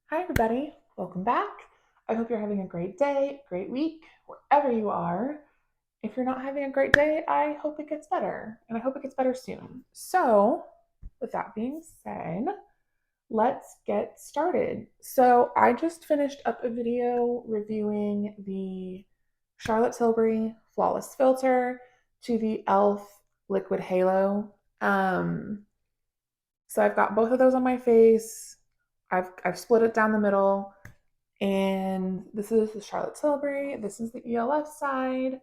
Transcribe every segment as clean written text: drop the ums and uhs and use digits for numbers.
Hi, everybody. Welcome back. I hope you're having a great day, great week, wherever you are. If you're not having a great day, I hope it gets better, and I hope it gets better soon. So, with that being said, let's get started. So, I just finished up a video reviewing the Charlotte Tilbury Flawless Filter to the e.l.f. Liquid Halo. Um, so, I've got both of those on my face. I've split it down the middle. And this is the Charlotte Tilbury. This is the ELF side.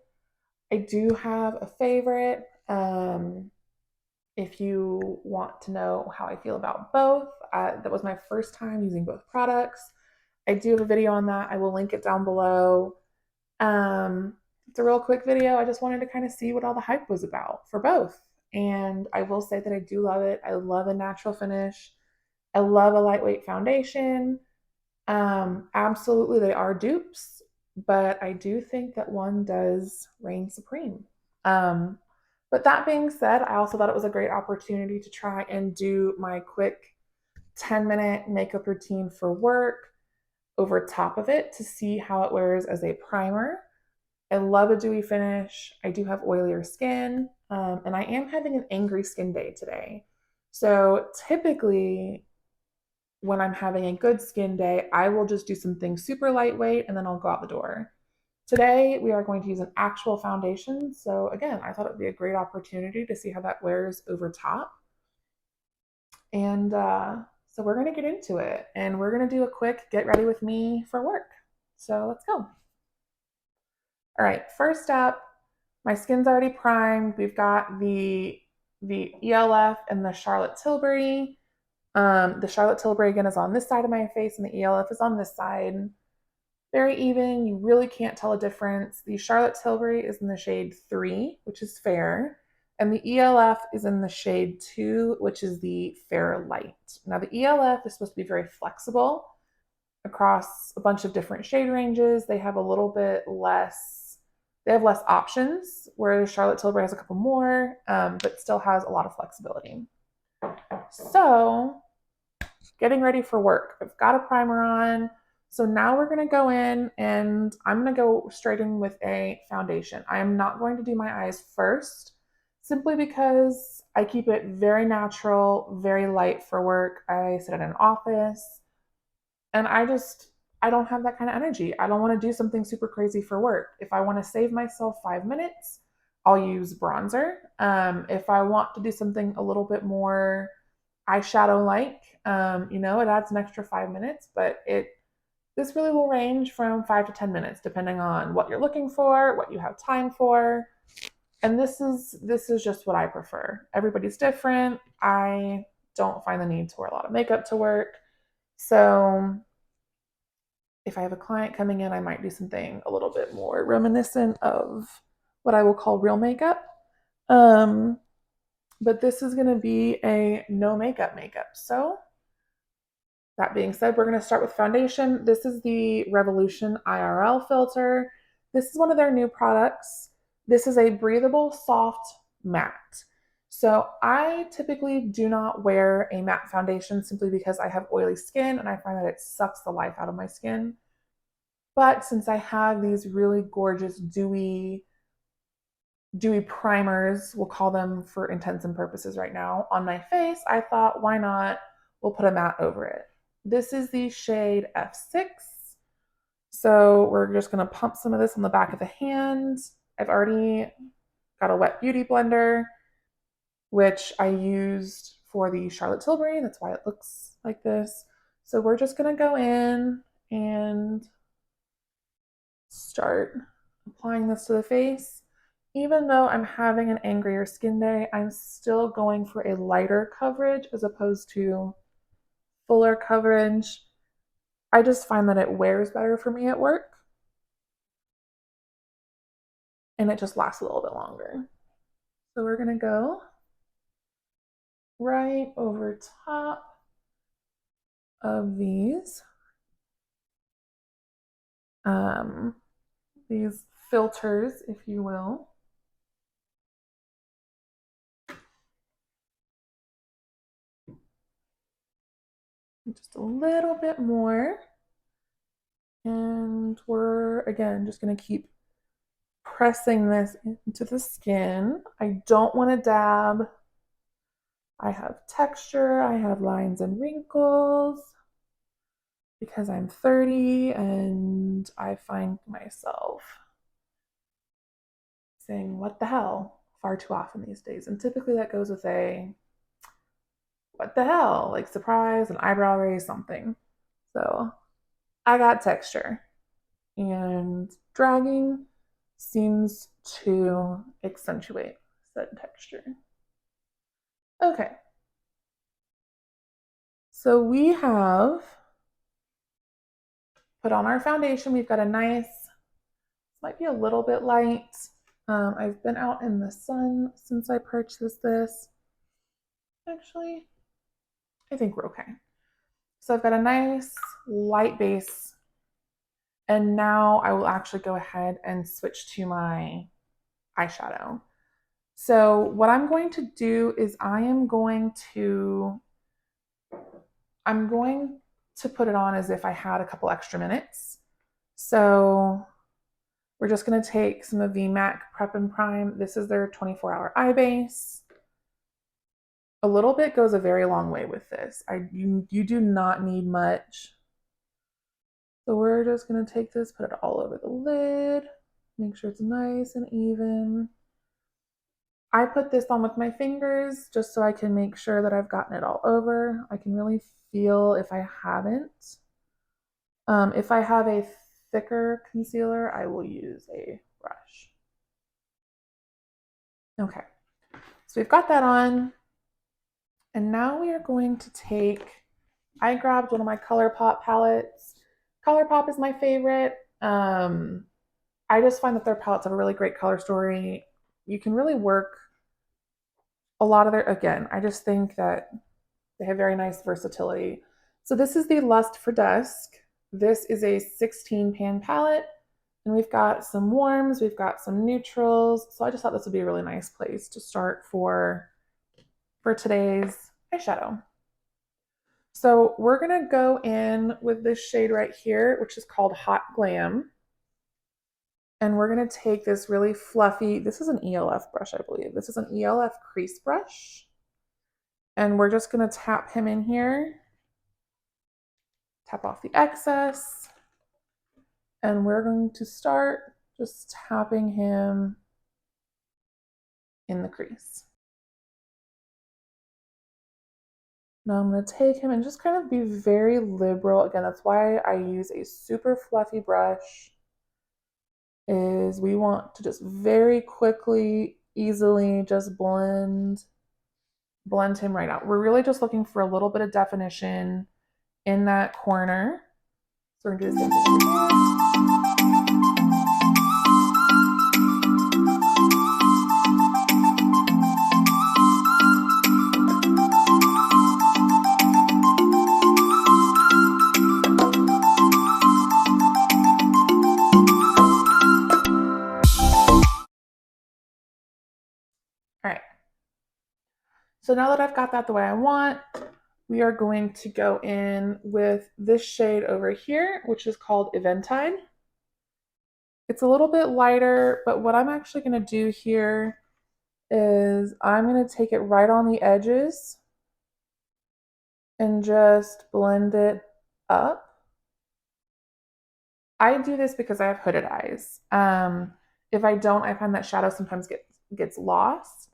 I do have a favorite. If you want to know how I feel about both, that was my first time using both products. I do have a video on that. I will link it down below. It's a real quick video. I just wanted to kind of see what all the hype was about for both. And I will say that I do love it. I love a natural finish. I love a lightweight foundation. Absolutely, they are dupes, but I do think that one does reign supreme. Um, but that being said, I also thought it was a great opportunity to try and do my quick 10-minute makeup routine for work over top of it to see how it wears as a primer. I love a dewy finish. I do have oilier skin, and I am having an angry skin day today. So typically, when I'm having a good skin day, I will just do something super lightweight and then I'll go out the door. Today, we are going to use an actual foundation. So, again, I thought it would be a great opportunity to see how that wears over top. And so, we're going to get into it and we're going to do a quick get ready with me for work. So, let's go. All right, first up, my skin's already primed. We've got the ELF and the Charlotte Tilbury. The Charlotte Tilbury again is on this side of my face, and the ELF is on this side. Very even. You really can't tell a difference. The Charlotte Tilbury is in the shade 3, which is fair, and the ELF is in the shade 2, which is the fair light. Now, the ELF is supposed to be very flexible across a bunch of different shade ranges. They have a little bit less, they have less options, whereas Charlotte Tilbury has a couple more, but still has a lot of flexibility. So, getting ready for work. I've got a primer on. So now we're going to go in and I'm going to go straight in with a foundation. I am not going to do my eyes first simply because I keep it very natural, very light for work. I sit in an office and I don't have that kind of energy. I don't want to do something super crazy for work. If I want to save myself 5 minutes, I'll use bronzer. If I want to do something a little bit more eyeshadow like, it adds an extra 5 minutes, but this really will range from 5 to 10 minutes depending on what you're looking for, what you have time for. And this is just what I prefer. Everybody's different. I don't find the need to wear a lot of makeup to work. So if I have a client coming in, I might do something a little bit more reminiscent of what I will call real makeup. Um, but this is going to be a no makeup. So that being said, we're going to start with foundation. This is the Revolution IRL filter. This is one of their new products. This is a breathable, soft matte. So I typically do not wear a matte foundation simply because I have oily skin and I find that it sucks the life out of my skin. But since I have these really gorgeous dewy primers, we'll call them for intents and purposes right now, on my face, I thought, why not? We'll put a matte over it. This is the shade F6. So we're just going to pump some of this on the back of the hand. I've already got a wet beauty blender, which I used for the Charlotte Tilbury. That's why it looks like this. So we're just going to go in and start applying this to the face. Even though I'm having an angrier skin day, I'm still going for a lighter coverage as opposed to fuller coverage. I just find that it wears better for me at work and it just lasts a little bit longer. So we're going to go right over top of these filters, if you will. Just a little bit more. And we're, again, just going to keep pressing this into the skin. I don't want to dab. I have texture, I have lines and wrinkles because I'm 30 and I find myself saying, what the hell, far too often these days. And typically that goes with a, what the hell, like surprise, an eyebrow raise, something. So I got texture, and dragging seems to accentuate said texture. Okay. So we have put on our foundation. We've got a nice, might be a little bit light. I've been out in the sun since I purchased this. Actually, I think we're okay. So I've got a nice light base. And now I will actually go ahead and switch to my eyeshadow. So what I'm going to do is I'm going to put it on as if I had a couple extra minutes. So we're just going to take some of the MAC Prep and Prime. This is their 24-hour eye base. A little bit goes a very long way with this. You do not need much. So we're just going to take this, put it all over the lid, make sure it's nice and even. I put this on with my fingers just so I can make sure that I've gotten it all over. I can really feel if I haven't. If I have a thicker concealer, I will use a brush. Okay, so we've got that on. And now we are going to take, I grabbed one of my ColourPop palettes. ColourPop is my favorite. I just find that their palettes have a really great color story. You can really work a lot of their, again, I just think that they have very nice versatility. So this is the Lust for Dusk. This is a 16 pan palette, and we've got some warms, we've got some neutrals. So I just thought this would be a really nice place to start for today's eyeshadow. So we're gonna go in with this shade right here, which is called Hot Glam. And we're gonna take this really fluffy, this is an ELF brush, I believe. This is an ELF crease brush. And we're just gonna tap him in here, tap off the excess. And we're going to start just tapping him in the crease. Now I'm going to take him and just kind of be very liberal. Again, that's why I use a super fluffy brush, is we want to just very quickly, easily just blend him right out. We're really just looking for a little bit of definition in that corner. So we're going to do the same thing. All right. So now that I've got that the way I want, we are going to go in with this shade over here, which is called Eventide. It's a little bit lighter, but what I'm actually going to do here is I'm going to take it right on the edges and just blend it up. I do this because I have hooded eyes. If I don't, I find that shadow sometimes gets lost.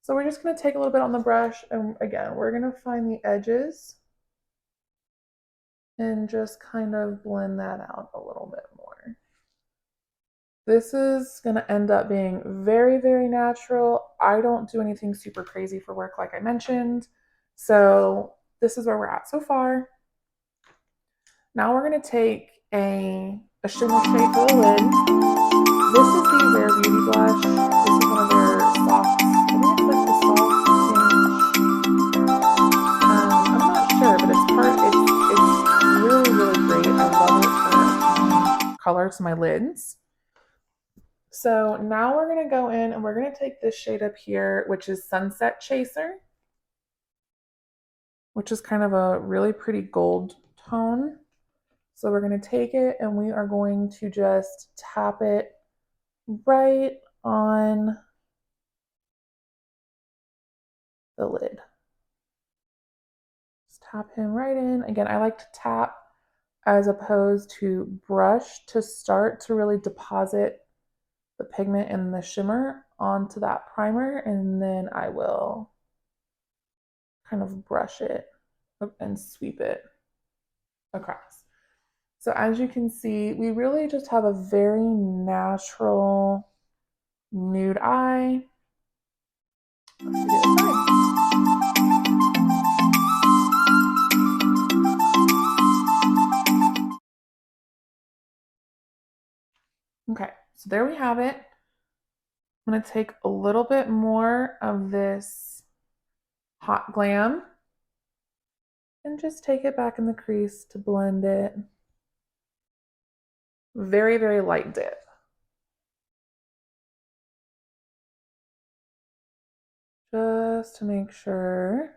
So we're just going to take a little bit on the brush, and again, we're going to find the edges and just kind of blend that out a little bit more. This is going to end up being very, very natural. I don't do anything super crazy for work, like I mentioned. So this is where we're at so far. Now we're going to take a shimmer shade for the lid. This is the Rare Beauty blush. This is one of their soft, I think it's like the soft tinge. I'm not sure, but it's really, really great. I love it for color to my lids. So now we're going to go in and we're going to take this shade up here, which is Sunset Chaser. which is kind of a really pretty gold tone. So we're going to take it and we are going to just tap it right on the lid. Just tap him right in. Again, I like to tap as opposed to brush to start to really deposit the pigment and the shimmer onto that primer, and then I will kind of brush it and sweep it across. So as you can see, we really just have a very natural nude eye. Okay, so there we have it. I'm going to take a little bit more of this Hot Glam and just take it back in the crease to blend it. Very, very light dip. Just to make sure.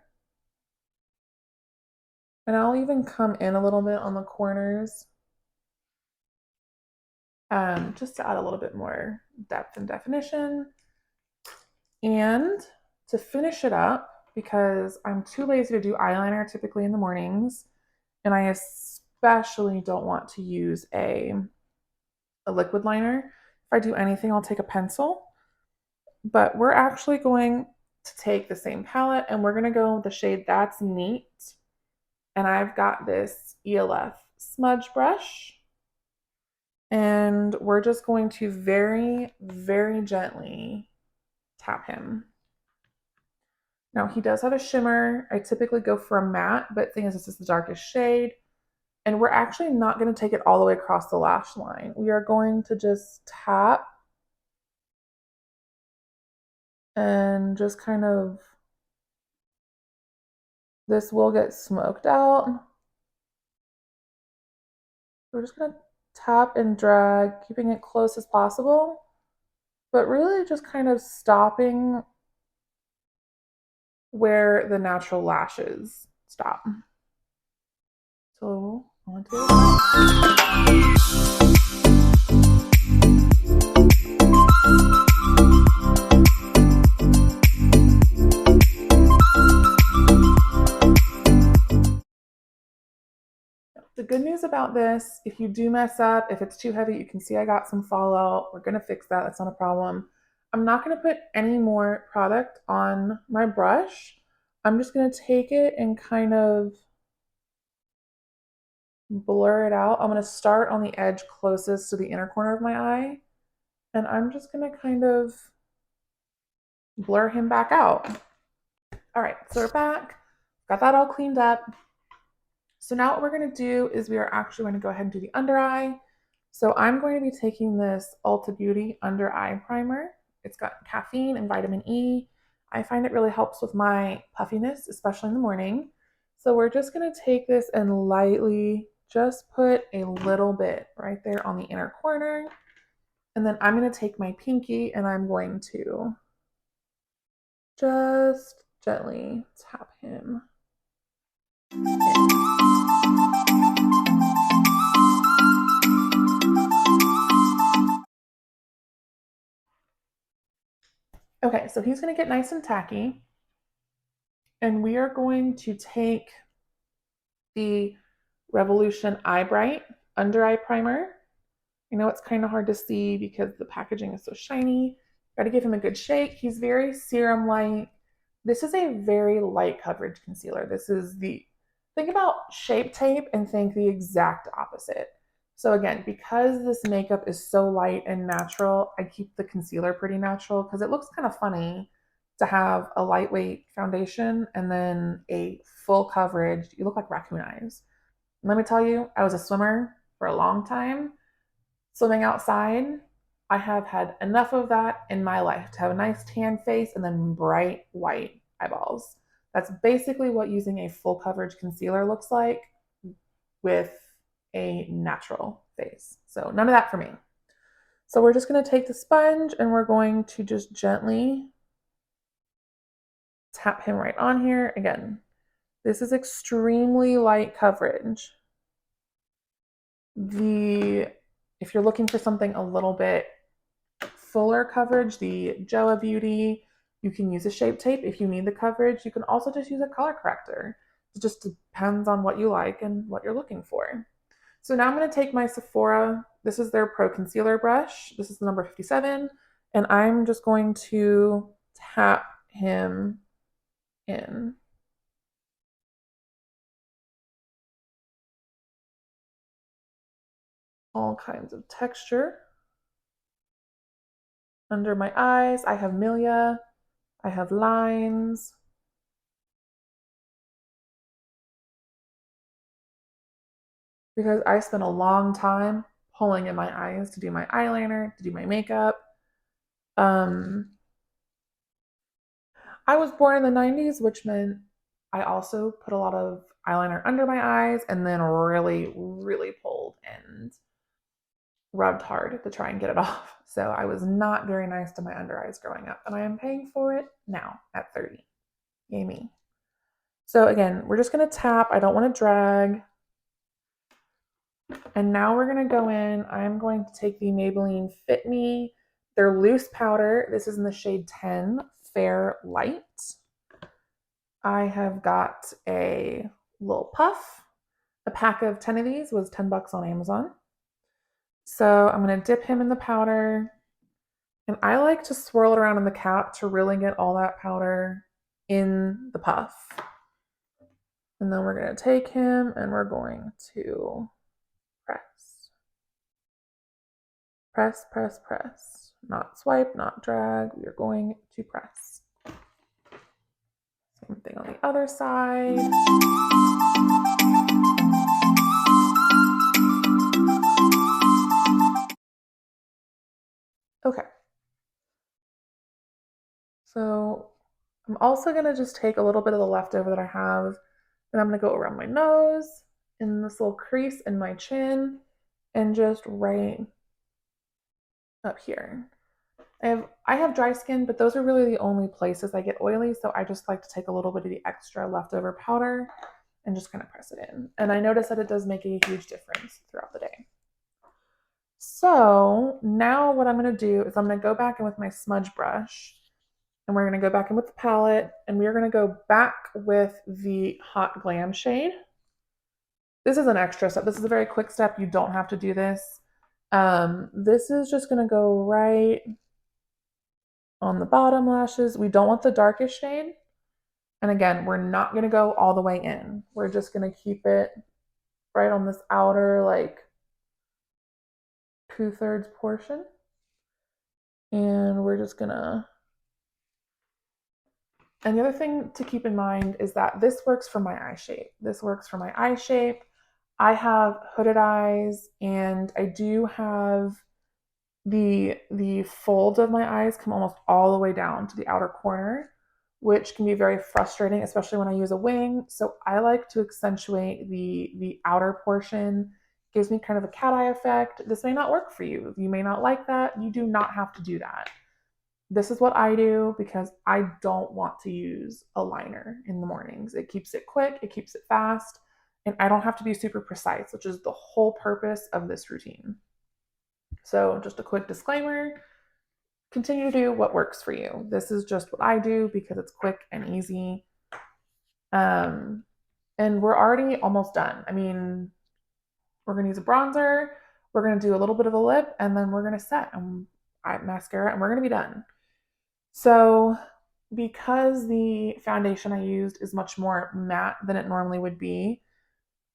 And I'll even come in a little bit on the corners, just to add a little bit more depth and definition. And to finish it up, because I'm too lazy to do eyeliner typically in the mornings, and I especially don't want to use a liquid liner. If I do anything, I'll take a pencil. But we're actually going to take the same palette and we're going to go with the shade That's Neat. And I've got this ELF smudge brush. And we're just going to very, very gently tap him. Now he does have a shimmer. I typically go for a matte, but thing is this is the darkest shade. And we're actually not going to take it all the way across the lash line. We are going to just tap and just kind of, this will get smoked out. We're just going to tap and drag, keeping it close as possible, but really just kind of stopping where the natural lashes stop. So on to the good news about this, if you do mess up, if it's too heavy, you can see I got some fallout. We're gonna fix that, that's not a problem. I'm not gonna put any more product on my brush. I'm just gonna take it and kind of blur it out. I'm gonna start on the edge closest to the inner corner of my eye, and I'm just gonna kind of blur him back out. All right, so we're back. Got that all cleaned up. So now what we're going to do is we are actually going to go ahead and do the under eye. So I'm going to be taking this Ulta Beauty under eye primer. It's got caffeine and vitamin E. I find it really helps with my puffiness, especially in the morning. So we're just going to take this and lightly just put a little bit right there on the inner corner. And then I'm going to take my pinky and I'm going to just gently tap him in. Okay, so he's going to get nice and tacky. And we are going to take the Revolution Eyebrite under eye primer. I know it's kind of hard to see because the packaging is so shiny. Got to give him a good shake. He's very serum light. This is a very light coverage concealer. This is think about Shape Tape and think the exact opposite. So again, because this makeup is so light and natural, I keep the concealer pretty natural because it looks kind of funny to have a lightweight foundation and then a full coverage. You look like raccoon eyes. Let me tell you, I was a swimmer for a long time. Swimming outside, I have had enough of that in my life to have a nice tan face and then bright white eyeballs. That's basically what using a full coverage concealer looks like with a natural face. So none of that for me. So we're just going to take the sponge and we're going to just gently tap him right on here. Again, This is extremely light coverage. If you're looking for something a little bit fuller coverage, the Joa Beauty, you can use a Shape Tape if you need the coverage. You can also just use a color corrector. It just depends on what you like and what you're looking for. So now I'm going to take my Sephora. This is their Pro Concealer brush. This is the number 57. And I'm just going to tap him in. All kinds of texture. Under my eyes, I have milia. I have lines. Because I spent a long time pulling in my eyes to do my eyeliner, to do my makeup. I was born in the 90s, which meant I also put a lot of eyeliner under my eyes and then really, really pulled and rubbed hard to try and get it off. So I was not very nice to my under eyes growing up, and I am paying for it now at 30. Yay me. So again, we're just going to tap. I don't want to drag. And now we're going to go in. I'm going to take the Maybelline Fit Me. Their loose powder. This is in the shade 10, Fair Light. I have got a little puff. A pack of 10 of these was $10 on Amazon. So I'm going to dip him in the powder. And I like to swirl it around in the cap to really get all that powder in the puff. And then we're going to take him and we're going to press. Press, press, press. Not swipe, not drag. We are going to press. Same thing on the other side. Okay. So I'm also going to just take a little bit of the leftover that I have, and I'm going to go around my nose, in this little crease in my chin, and just right up here. I have dry skin, but those are really the only places I get oily, so I just like to take a little bit of the extra leftover powder and just kind of press it in. And I notice that it does make a huge difference throughout the day. So now what I'm going to do is I'm going to go back in with my smudge brush, and we're going to go back in with the palette, and we're going to go back with the Hot Glam shade. This is an extra step. This is a very quick step. You don't have to do this. This is just going to go right on the bottom lashes. We don't want the darkest shade. And again, we're not going to go all the way in. We're just going to keep it right on this outer, like, 2/3 portion. And we're just going to... And the other thing to keep in mind is that this works for my eye shape. This works for my eye shape. I have hooded eyes, and I do have the folds of my eyes come almost all the way down to the outer corner, which can be very frustrating, especially when I use a wing. So I like to accentuate the outer portion. It gives me kind of a cat eye effect. This may not work for you. You may not like that. You do not have to do that. This is what I do because I don't want to use a liner in the mornings. It keeps it quick, it keeps it fast, and I don't have to be super precise, which is the whole purpose of this routine. So just a quick disclaimer, continue to do what works for you. This is just what I do because it's quick and easy. And we're already almost done. I mean, we're going to use a bronzer, we're going to do a little bit of a lip, and then we're going to set mascara, and we're going to be done. So because the foundation I used is much more matte than it normally would be,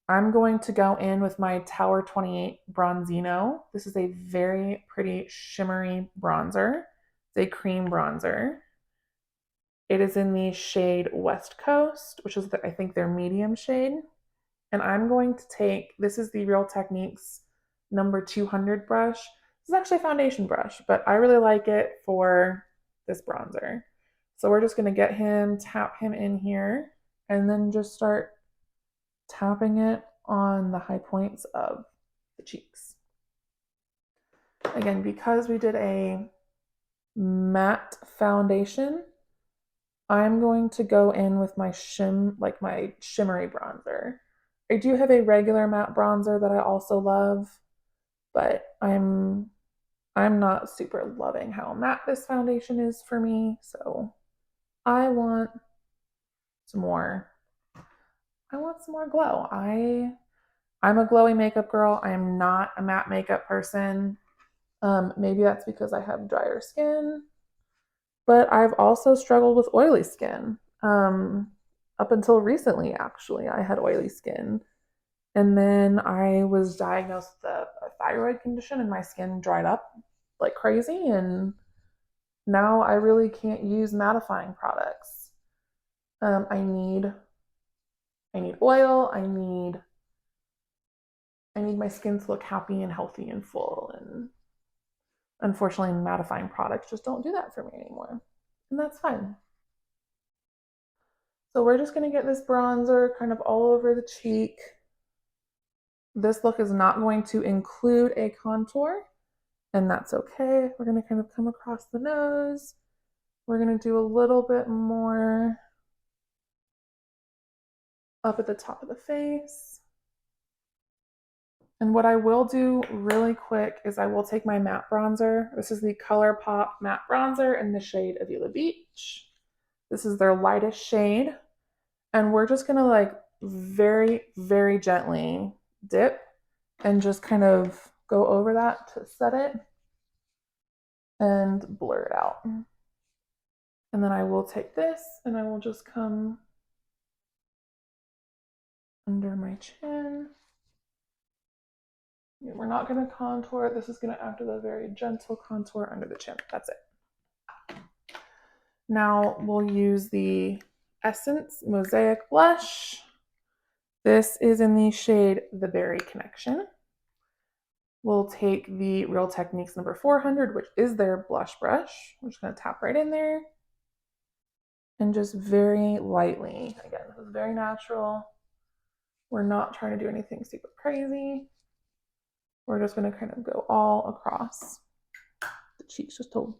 I'm going to go in with my Tower 28 Bronzino. This is a very pretty shimmery bronzer. It's a cream bronzer. It is in the shade West Coast, which is, I think, their medium shade. And I'm going to take, this is the Real Techniques number 200 brush. This is actually a foundation brush, but I really like it for this bronzer. So we're just going to tap him in here, and then just start tapping it on the high points of the cheeks. Again, because we did a matte foundation, I'm going to go in with my my shimmery bronzer. I do have a regular matte bronzer that I also love, but I'm not super loving how matte this foundation is for me, so I want some more. I want some more glow. I'm a glowy makeup girl. I am not a matte makeup person. Maybe that's because I have drier skin, but I've also struggled with oily skin. Up until recently, actually, I had oily skin. And then I was diagnosed with a thyroid condition and my skin dried up like crazy. And now I really can't use mattifying products. Um, I need I need oil. I need my skin to look happy and healthy and full. And unfortunately, mattifying products just don't do that for me anymore. And that's fine. So we're just going to get this bronzer kind of all over the cheek. This look is not going to include a contour, and that's okay. We're going to kind of come across the nose. We're going to do a little bit more up at the top of the face. And what I will do really quick is I will take my matte bronzer. This is the ColourPop matte bronzer in the shade Avila Beach. This is their lightest shade. And we're just gonna like very, very gently dip and just kind of go over that to set it and blur it out. And then I will take this and I will just come under my chin. We're not going to contour. This is going to act as a very gentle contour under the chin. That's it. Now we'll use the Essence Mosaic blush. This is in the shade The Berry Connection. We'll take the Real Techniques number 400, which is their blush brush. We're just going to tap right in there and just very lightly. Again, this is very natural. We're not trying to do anything super crazy. We're just going to kind of go all across the cheeks just to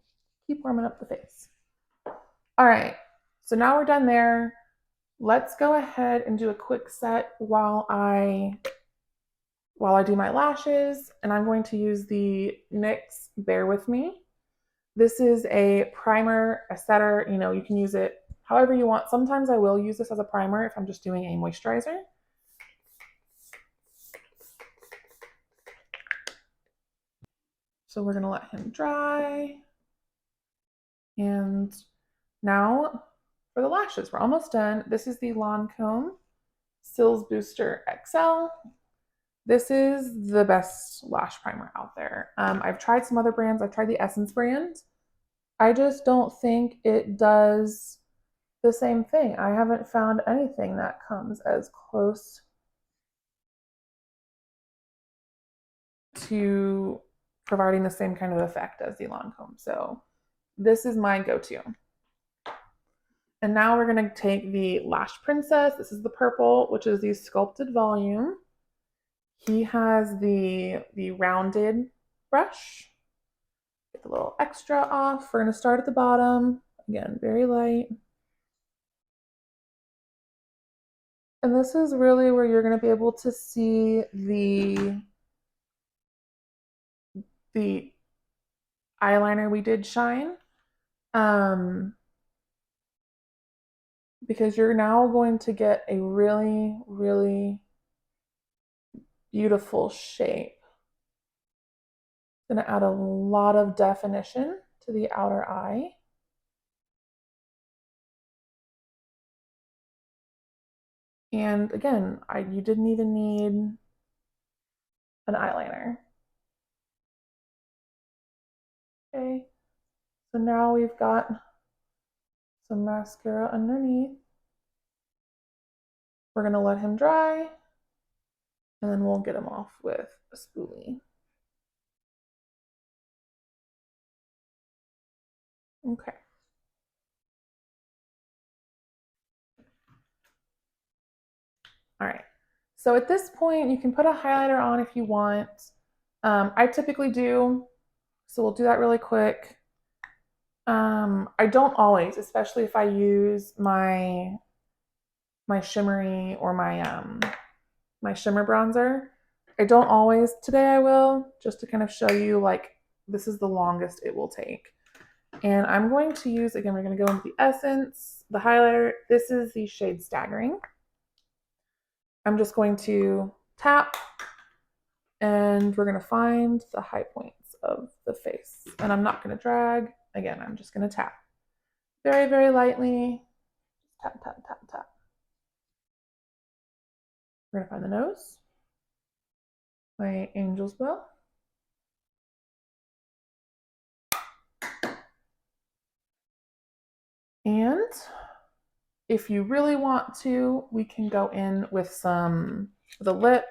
keep warming up the face. All right, so now we're done there. Let's go ahead and do a quick set while I do my lashes, and I'm going to use the NYX Bear With Me. This is a primer, a setter, you can use it however you want. Sometimes I will use this as a primer if I'm just doing a moisturizer. So we're gonna let him dry. And now for the lashes, we're almost done. This is the Lancome Sills Booster XL. This is the best lash primer out there. I've tried some other brands. I've tried the Essence brand. I just don't think it does the same thing. I haven't found anything that comes as close to providing the same kind of effect as the Lancome. So this is my go-to. And now we're going to take the Lash Princess. This is the purple, which is the sculpted volume. He has the rounded brush. Get the little extra off. We're going to start at the bottom. Again, very light. And this is really where you're going to be able to see the eyeliner we did shine. Because you're now going to get a really, really beautiful shape. It's going to add a lot of definition to the outer eye. And again, you didn't even need an eyeliner. Okay, so now we've got some mascara underneath. We're gonna let him dry, and then we'll get him off with a spoolie. Okay. All right. So at this point, you can put a highlighter on if you want. I typically do, so we'll do that really quick. I don't always, especially if I use my shimmery or my shimmer bronzer. I don't always. Today I will, just to kind of show you like this is the longest it will take. And I'm going to use, again, we're going to go into the essence, the highlighter. This is the shade Staggering. I'm just going to tap and we're going to find the high points of the face. And I'm not going to drag. Again, I'm just going to tap very, very lightly. Tap, tap, tap, tap. We're going to find the nose, my angel's bow. And if you really want to, we can go in with the lip.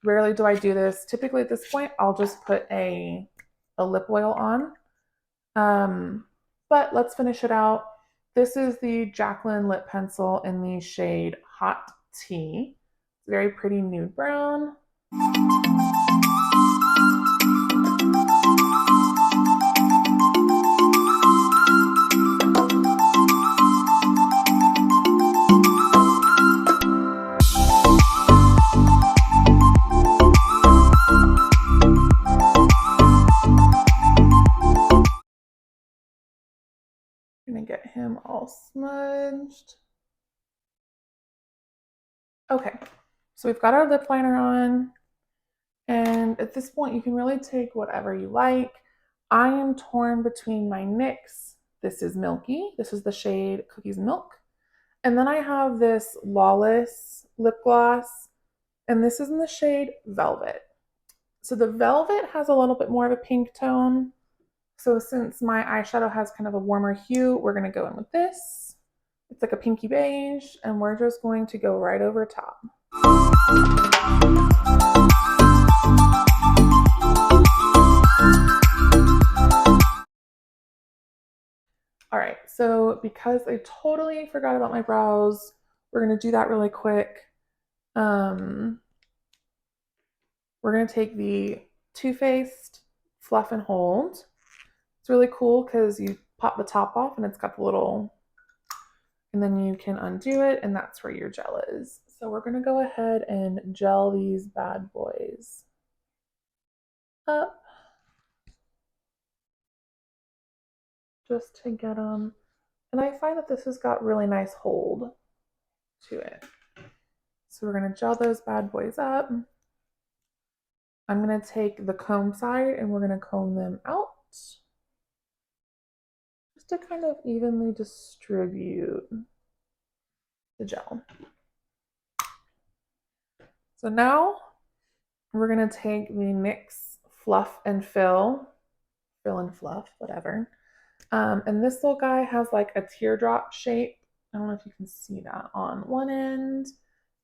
Rarely do I do this. Typically at this point, I'll just put a lip oil on. But let's finish it out. This is the Jaclyn lip pencil in the shade Hot Tea. Very pretty nude brown. I'm gonna get him all smudged. Okay, so we've got our lip liner on, and at this point you can really take whatever you like. I am torn between my NYX. This is Milky. This is the shade Cookies and Milk. And then I have this Lawless lip gloss, and this is in the shade Velvet. So the Velvet has a little bit more of a pink tone. So since my eyeshadow has kind of a warmer hue, we're going to go in with this. It's like a pinky beige, and we're just going to go right over top. All right, so because I totally forgot about my brows, we're going to do that really quick. We're going to take the Too Faced Fluff and Hold. It's really cool because you pop the top off and it's got the little, and then you can undo it, and that's where your gel is. So we're going to go ahead and gel these bad boys up just to get them. And I find that this has got really nice hold to it. So we're going to gel those bad boys up. I'm going to take the comb side and we're going to comb them out just to kind of evenly distribute the gel. So now we're going to take the NYX Fluff and Fill and Fluff, whatever. And this little guy has like a teardrop shape. I don't know if you can see that on one end.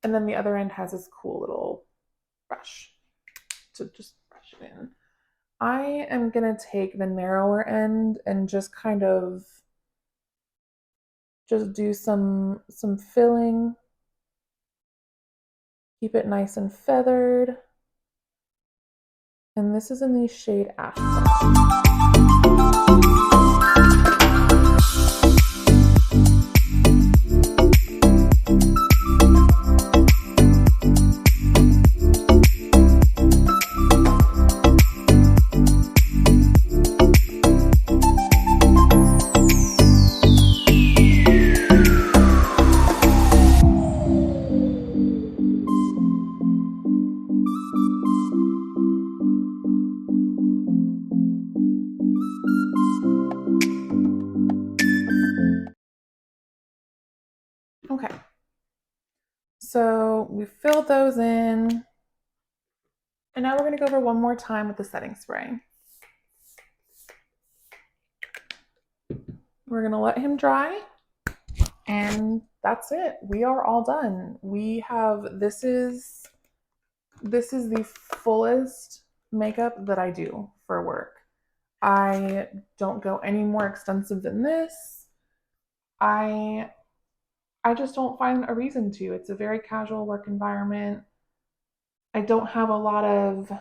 And then the other end has this cool little brush to just brush it in. I am going to take the narrower end and just kind of just do some filling. Keep it nice and feathered. And this is in the shade Asphalt. Okay, so we filled those in, and now we're going to go over one more time with the setting spray. We're going to let him dry, and that's it. We are all done. We have, this is the fullest makeup that I do for work. I don't go any more extensive than this. I just don't find a reason to. It's a very casual work environment. I don't have a lot of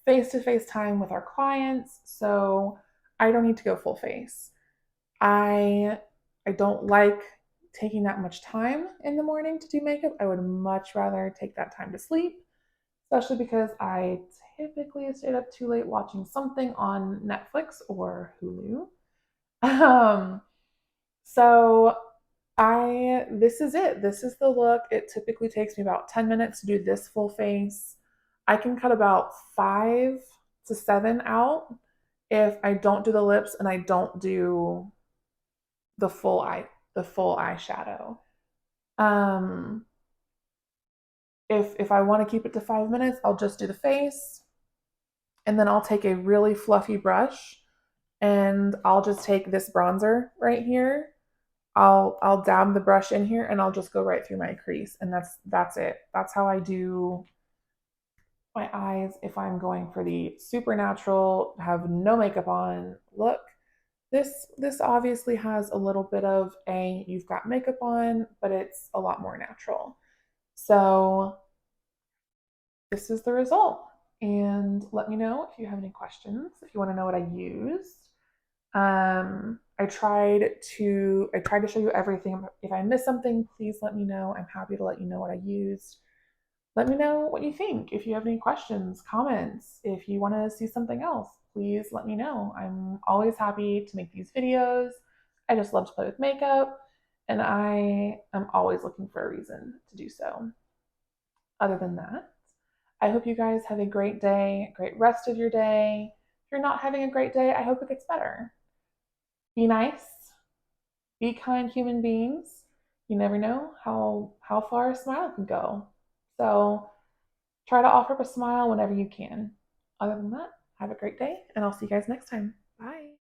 face-to-face time with our clients, so I don't need to go full face. I I don't like taking that much time in the morning to do makeup. I would much rather take that time to sleep, especially because I typically stayed up too late watching something on Netflix or Hulu. Um, so I this is it. This is the look. It typically takes me about 10 minutes to do this full face. I can cut about 5 to 7 out if I don't do the lips and I don't do the full eyeshadow. Um if I want to keep it to 5 minutes, I'll just do the face and then I'll take a really fluffy brush and I'll just take this bronzer right here. I'll dab the brush in here and I'll just go right through my crease and that's it. That's how I do my eyes if I'm going for the supernatural, have no makeup on look. This obviously has a little bit of a you've got makeup on, but it's a lot more natural. So this is the result. And let me know if you have any questions, if you want to know what I used. I tried to show you everything. If I missed something, please let me know. I'm happy to let you know what I used. Let me know what you think. If you have any questions, comments, if you want to see something else, please let me know. I'm always happy to make these videos. I just love to play with makeup, and I am always looking for a reason to do so. Other than that, I hope you guys have a great day, great rest of your day. If you're not having a great day, I hope it gets better. Be nice, be kind human beings. You never know how far a smile can go. So try to offer up a smile whenever you can. Other than that, have a great day, and I'll see you guys next time. Bye.